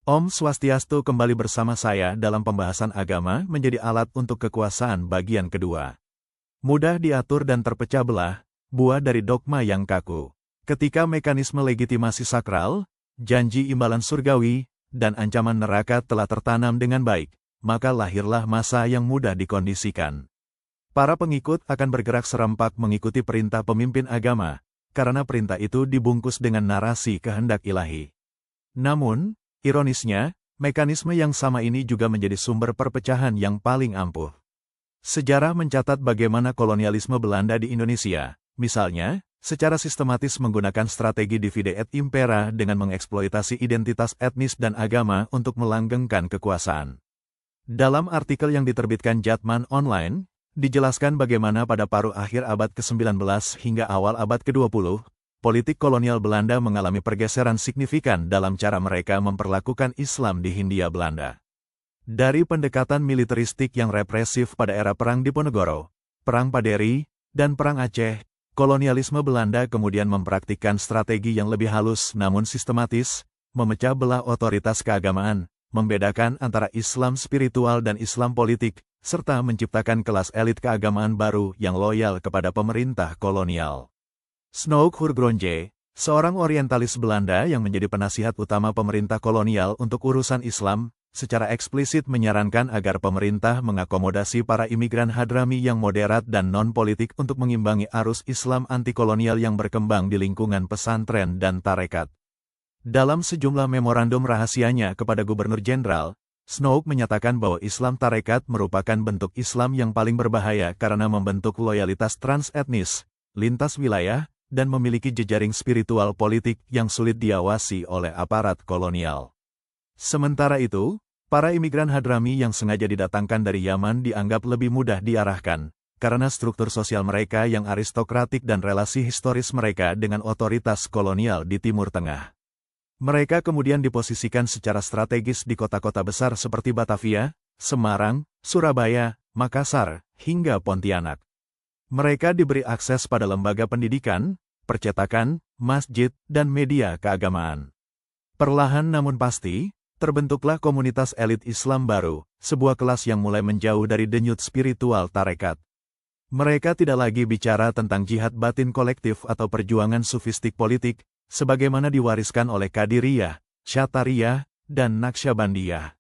Om Swastiastu kembali bersama saya dalam pembahasan agama menjadi alat untuk kekuasaan bagian kedua. Mudah diatur dan terpecah belah, buah dari dogma yang kaku. Ketika mekanisme legitimasi sakral, janji imbalan surgawi, dan ancaman neraka telah tertanam dengan baik, maka lahirlah masa yang mudah dikondisikan. Para pengikut akan bergerak serempak mengikuti perintah pemimpin agama, karena perintah itu dibungkus dengan narasi kehendak ilahi. Namun, ironisnya, mekanisme yang sama ini juga menjadi sumber perpecahan yang paling ampuh. Sejarah mencatat bagaimana kolonialisme Belanda di Indonesia, misalnya, secara sistematis menggunakan strategi divide et impera dengan mengeksploitasi identitas etnis dan agama untuk melanggengkan kekuasaan. Dalam artikel yang diterbitkan Jatman Online, dijelaskan bagaimana pada paruh akhir abad ke-19 hingga awal abad ke-20, politik kolonial Belanda mengalami pergeseran signifikan dalam cara mereka memperlakukan Islam di Hindia Belanda. Dari pendekatan militeristik yang represif pada era Perang Diponegoro, Perang Paderi, dan Perang Aceh, kolonialisme Belanda kemudian mempraktikkan strategi yang lebih halus namun sistematis, memecah belah otoritas keagamaan, membedakan antara Islam spiritual dan Islam politik, serta menciptakan kelas elit keagamaan baru yang loyal kepada pemerintah kolonial. Snoek Hurgronje, seorang orientalis Belanda yang menjadi penasihat utama pemerintah kolonial untuk urusan Islam, secara eksplisit menyarankan agar pemerintah mengakomodasi para imigran Hadrami yang moderat dan non-politik untuk mengimbangi arus Islam anti-kolonial yang berkembang di lingkungan pesantren dan tarekat. Dalam sejumlah memorandum rahasianya kepada Gubernur Jenderal, Snoek menyatakan bahwa Islam tarekat merupakan bentuk Islam yang paling berbahaya karena membentuk loyalitas transetnis, lintas wilayah, dan memiliki jejaring spiritual politik yang sulit diawasi oleh aparat kolonial. Sementara itu, para imigran Hadrami yang sengaja didatangkan dari Yaman dianggap lebih mudah diarahkan, karena struktur sosial mereka yang aristokratik dan relasi historis mereka dengan otoritas kolonial di Timur Tengah. Mereka kemudian diposisikan secara strategis di kota-kota besar seperti Batavia, Semarang, Surabaya, Makassar, hingga Pontianak. Mereka diberi akses pada lembaga pendidikan, percetakan, masjid, dan media keagamaan. Perlahan namun pasti, terbentuklah komunitas elit Islam baru, sebuah kelas yang mulai menjauh dari denyut spiritual tarekat. Mereka tidak lagi bicara tentang jihad batin kolektif atau perjuangan sufistik politik, sebagaimana diwariskan oleh Qadiriyah, Syatariyah, dan Naqsyabandiyah.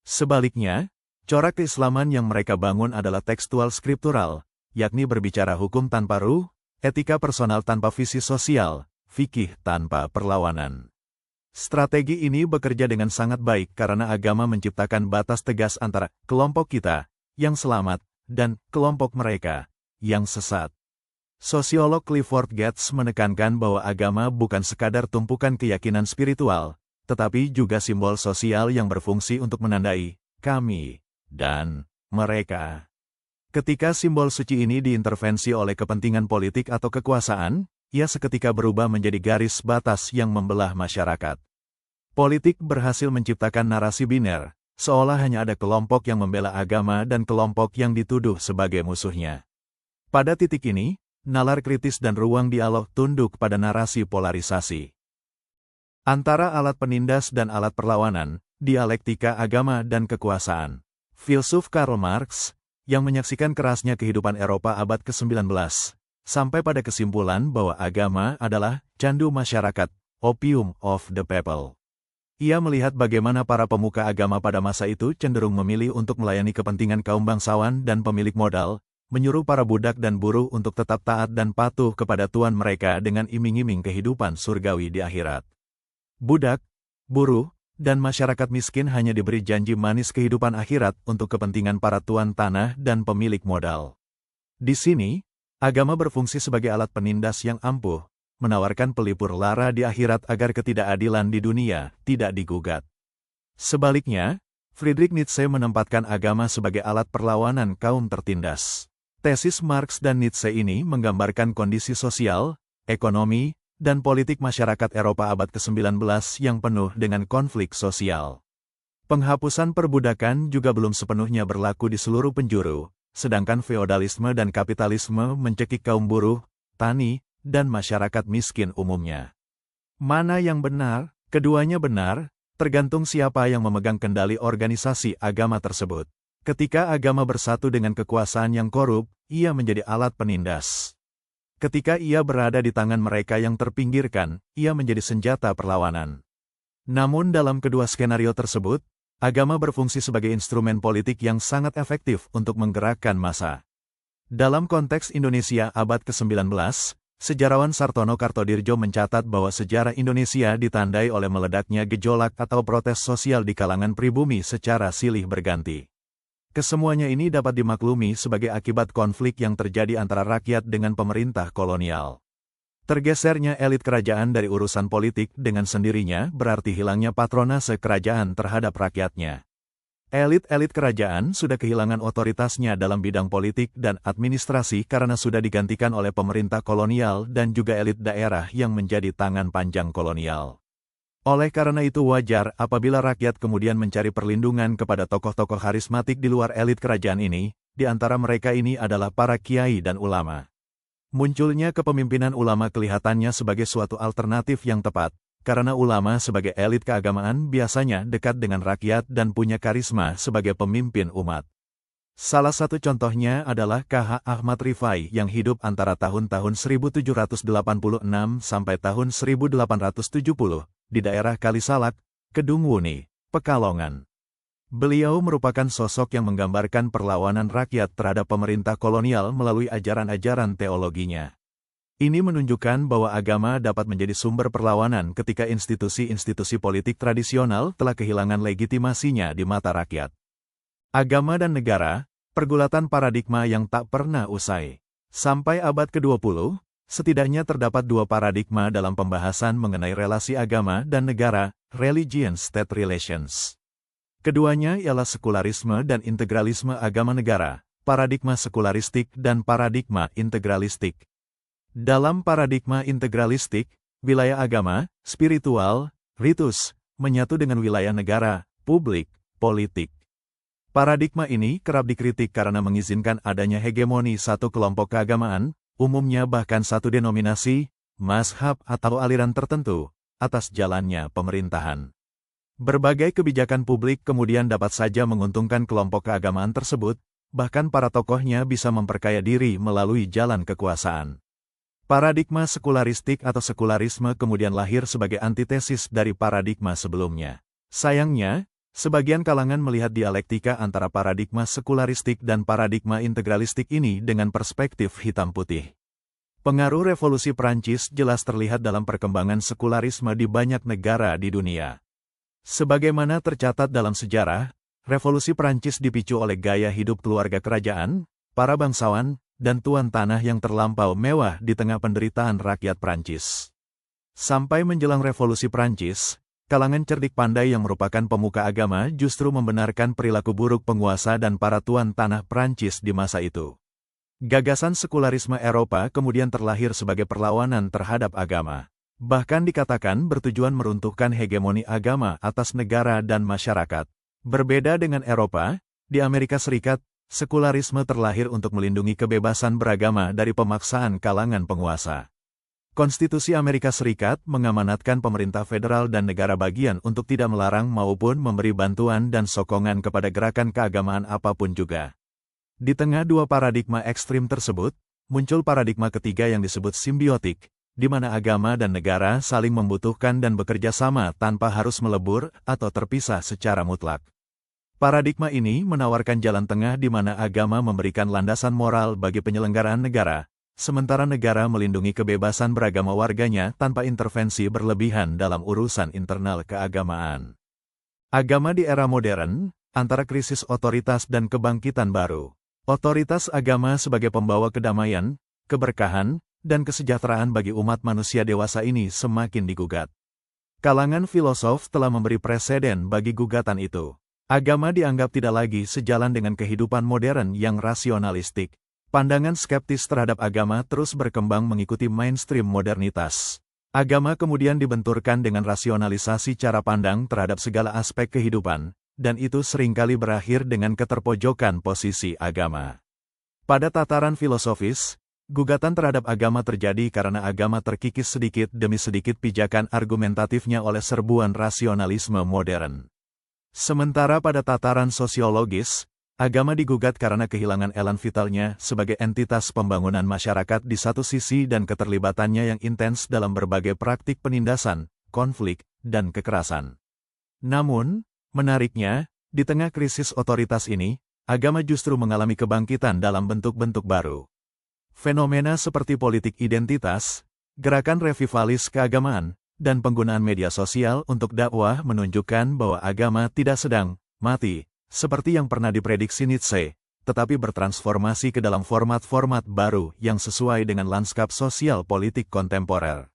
Sebaliknya, corak keislaman yang mereka bangun adalah tekstual skriptural, yakni berbicara hukum tanpa ruh, etika personal tanpa visi sosial, fikih tanpa perlawanan. Strategi ini bekerja dengan sangat baik karena agama menciptakan batas tegas antara kelompok kita, yang selamat, dan kelompok mereka, yang sesat. Sosiolog Clifford Geertz menekankan bahwa agama bukan sekadar tumpukan keyakinan spiritual, tetapi juga simbol sosial yang berfungsi untuk menandai kami dan mereka. Ketika simbol suci ini diintervensi oleh kepentingan politik atau kekuasaan, ia seketika berubah menjadi garis batas yang membelah masyarakat. Politik berhasil menciptakan narasi biner, seolah hanya ada kelompok yang membela agama dan kelompok yang dituduh sebagai musuhnya. Pada titik ini, nalar kritis dan ruang dialog tunduk pada narasi polarisasi. Antara alat penindas dan alat perlawanan, dialektika agama dan kekuasaan. Filsuf Karl Marx, yang menyaksikan kerasnya kehidupan Eropa abad ke-19, sampai pada kesimpulan bahwa agama adalah candu masyarakat, opium of the people. Ia melihat bagaimana para pemuka agama pada masa itu cenderung memilih untuk melayani kepentingan kaum bangsawan dan pemilik modal, menyuruh para budak dan buruh untuk tetap taat dan patuh kepada tuan mereka dengan iming-iming kehidupan surgawi di akhirat. Budak, buruh, dan masyarakat miskin hanya diberi janji manis kehidupan akhirat untuk kepentingan para tuan tanah dan pemilik modal. Di sini, agama berfungsi sebagai alat penindas yang ampuh, menawarkan pelipur lara di akhirat agar ketidakadilan di dunia tidak digugat. Sebaliknya, Friedrich Nietzsche menempatkan agama sebagai alat perlawanan kaum tertindas. Tesis Marx dan Nietzsche ini menggambarkan kondisi sosial, ekonomi, dan politik masyarakat Eropa abad ke-19 yang penuh dengan konflik sosial. Penghapusan perbudakan juga belum sepenuhnya berlaku di seluruh penjuru, sedangkan feodalisme dan kapitalisme mencekik kaum buruh, tani, dan masyarakat miskin umumnya. Mana yang benar? Keduanya benar, tergantung siapa yang memegang kendali organisasi agama tersebut. Ketika agama bersatu dengan kekuasaan yang korup, ia menjadi alat penindas. Ketika ia berada di tangan mereka yang terpinggirkan, ia menjadi senjata perlawanan. Namun dalam kedua skenario tersebut, agama berfungsi sebagai instrumen politik yang sangat efektif untuk menggerakkan massa. Dalam konteks Indonesia abad ke-19, sejarawan Sartono Kartodirjo mencatat bahwa sejarah Indonesia ditandai oleh meledaknya gejolak atau protes sosial di kalangan pribumi secara silih berganti. Kesemuanya ini dapat dimaklumi sebagai akibat konflik yang terjadi antara rakyat dengan pemerintah kolonial. Tergesernya elit kerajaan dari urusan politik dengan sendirinya berarti hilangnya patronase kerajaan terhadap rakyatnya. Elit-elit kerajaan sudah kehilangan otoritasnya dalam bidang politik dan administrasi karena sudah digantikan oleh pemerintah kolonial dan juga elit daerah yang menjadi tangan panjang kolonial. Oleh karena itu wajar apabila rakyat kemudian mencari perlindungan kepada tokoh-tokoh karismatik di luar elit kerajaan ini, di antara mereka ini adalah para kiai dan ulama. Munculnya kepemimpinan ulama kelihatannya sebagai suatu alternatif yang tepat, karena ulama sebagai elit keagamaan biasanya dekat dengan rakyat dan punya karisma sebagai pemimpin umat. Salah satu contohnya adalah K.H. Ahmad Rifai yang hidup antara tahun-tahun 1786 sampai tahun 1870. Di daerah Kalisalak, Kedung Wuni, Pekalongan. Beliau merupakan sosok yang menggambarkan perlawanan rakyat terhadap pemerintah kolonial melalui ajaran-ajaran teologinya. Ini menunjukkan bahwa agama dapat menjadi sumber perlawanan ketika institusi-institusi politik tradisional telah kehilangan legitimasinya di mata rakyat. Agama dan negara, pergulatan paradigma yang tak pernah usai. Sampai abad ke-20, setidaknya terdapat dua paradigma dalam pembahasan mengenai relasi agama dan negara, religion-state relations. Keduanya ialah sekularisme dan integralisme agama negara, paradigma sekularistik dan paradigma integralistik. Dalam paradigma integralistik, wilayah agama, spiritual, ritus, menyatu dengan wilayah negara, publik, politik. Paradigma ini kerap dikritik karena mengizinkan adanya hegemoni satu kelompok keagamaan, umumnya bahkan satu denominasi, mazhab atau aliran tertentu, atas jalannya pemerintahan. Berbagai kebijakan publik kemudian dapat saja menguntungkan kelompok keagamaan tersebut, bahkan para tokohnya bisa memperkaya diri melalui jalan kekuasaan. Paradigma sekularistik atau sekularisme kemudian lahir sebagai antitesis dari paradigma sebelumnya. Sayangnya, sebagian kalangan melihat dialektika antara paradigma sekularistik dan paradigma integralistik ini dengan perspektif hitam putih. Pengaruh revolusi Prancis jelas terlihat dalam perkembangan sekularisme di banyak negara di dunia. Sebagaimana tercatat dalam sejarah, revolusi Prancis dipicu oleh gaya hidup keluarga kerajaan, para bangsawan, dan tuan tanah yang terlampau mewah di tengah penderitaan rakyat Prancis. Sampai menjelang revolusi Prancis, kalangan cerdik pandai yang merupakan pemuka agama justru membenarkan perilaku buruk penguasa dan para tuan tanah Prancis di masa itu. Gagasan sekularisme Eropa kemudian terlahir sebagai perlawanan terhadap agama. Bahkan dikatakan bertujuan meruntuhkan hegemoni agama atas negara dan masyarakat. Berbeda dengan Eropa, di Amerika Serikat, sekularisme terlahir untuk melindungi kebebasan beragama dari pemaksaan kalangan penguasa. Konstitusi Amerika Serikat mengamanatkan pemerintah federal dan negara bagian untuk tidak melarang maupun memberi bantuan dan sokongan kepada gerakan keagamaan apapun juga. Di tengah dua paradigma ekstrim tersebut, muncul paradigma ketiga yang disebut simbiotik, di mana agama dan negara saling membutuhkan dan bekerja sama tanpa harus melebur atau terpisah secara mutlak. Paradigma ini menawarkan jalan tengah di mana agama memberikan landasan moral bagi penyelenggaraan negara, sementara negara melindungi kebebasan beragama warganya tanpa intervensi berlebihan dalam urusan internal keagamaan. Agama di era modern, antara krisis otoritas dan kebangkitan baru. Otoritas agama sebagai pembawa kedamaian, keberkahan, dan kesejahteraan bagi umat manusia dewasa ini semakin digugat. Kalangan filosof telah memberi preseden bagi gugatan itu. Agama dianggap tidak lagi sejalan dengan kehidupan modern yang rasionalistik. Pandangan skeptis terhadap agama terus berkembang mengikuti mainstream modernitas. Agama kemudian dibenturkan dengan rasionalisasi cara pandang terhadap segala aspek kehidupan, dan itu seringkali berakhir dengan keterpojokan posisi agama. Pada tataran filosofis, Gugatan terhadap agama terjadi karena agama terkikis sedikit demi sedikit pijakan argumentatifnya oleh serbuan rasionalisme modern. Sementara pada tataran sosiologis, agama digugat karena kehilangan elan vitalnya sebagai entitas pembangunan masyarakat di satu sisi dan keterlibatannya yang intens dalam berbagai praktik penindasan, konflik, dan kekerasan. Namun, menariknya, di tengah krisis otoritas ini, agama justru mengalami kebangkitan dalam bentuk-bentuk baru. Fenomena seperti politik identitas, gerakan revivalis keagamaan, dan penggunaan media sosial untuk dakwah menunjukkan bahwa agama tidak sedang mati, seperti yang pernah diprediksi Nietzsche, tetapi bertransformasi ke dalam format-format baru yang sesuai dengan lanskap sosial politik kontemporer.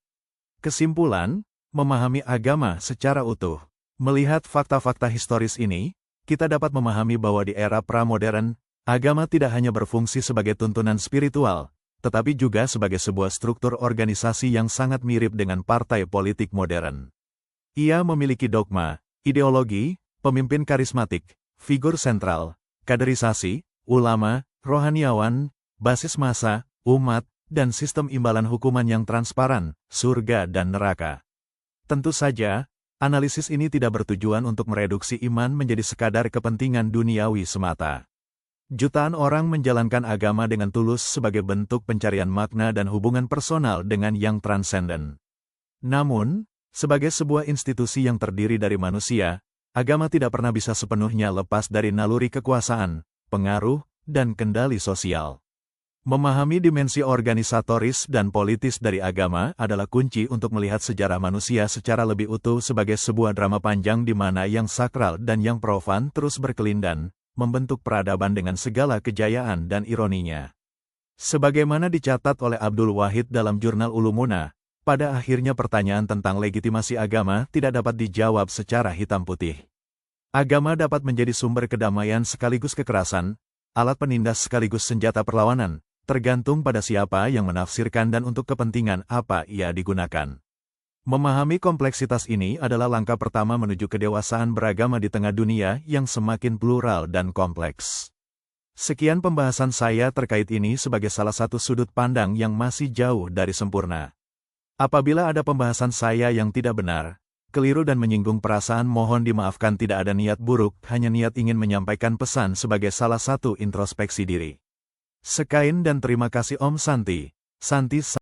Kesimpulan, memahami agama secara utuh. Melihat fakta-fakta historis ini, kita dapat memahami bahwa di era pramodern, agama tidak hanya berfungsi sebagai tuntunan spiritual, tetapi juga sebagai sebuah struktur organisasi yang sangat mirip dengan partai politik modern. Ia memiliki dogma, ideologi, pemimpin karismatik, figur sentral, kaderisasi, ulama, rohaniawan, basis massa, umat, dan sistem imbalan hukuman yang transparan, surga dan neraka. Tentu saja, analisis ini tidak bertujuan untuk mereduksi iman menjadi sekadar kepentingan duniawi semata. Jutaan orang menjalankan agama dengan tulus sebagai bentuk pencarian makna dan hubungan personal dengan yang transenden. Namun, sebagai sebuah institusi yang terdiri dari manusia, agama tidak pernah bisa sepenuhnya lepas dari naluri kekuasaan, pengaruh, dan kendali sosial. Memahami dimensi organisatoris dan politis dari agama adalah kunci untuk melihat sejarah manusia secara lebih utuh sebagai sebuah drama panjang di mana yang sakral dan yang profan terus berkelindan, membentuk peradaban dengan segala kejayaan dan ironinya. Sebagaimana dicatat oleh Abdul Wahid dalam jurnal Ulumuna, pada akhirnya pertanyaan tentang legitimasi agama tidak dapat dijawab secara hitam putih. Agama dapat menjadi sumber kedamaian sekaligus kekerasan, alat penindas sekaligus senjata perlawanan, tergantung pada siapa yang menafsirkan dan untuk kepentingan apa ia digunakan. Memahami kompleksitas ini adalah langkah pertama menuju kedewasaan beragama di tengah dunia yang semakin plural dan kompleks. Sekian pembahasan saya terkait ini sebagai salah satu sudut pandang yang masih jauh dari sempurna. Apabila ada pembahasan saya yang tidak benar, keliru dan menyinggung perasaan, mohon dimaafkan. Tidak ada niat buruk, hanya niat ingin menyampaikan pesan sebagai salah satu introspeksi diri. Sekian dan terima kasih. Om Santi. Santi.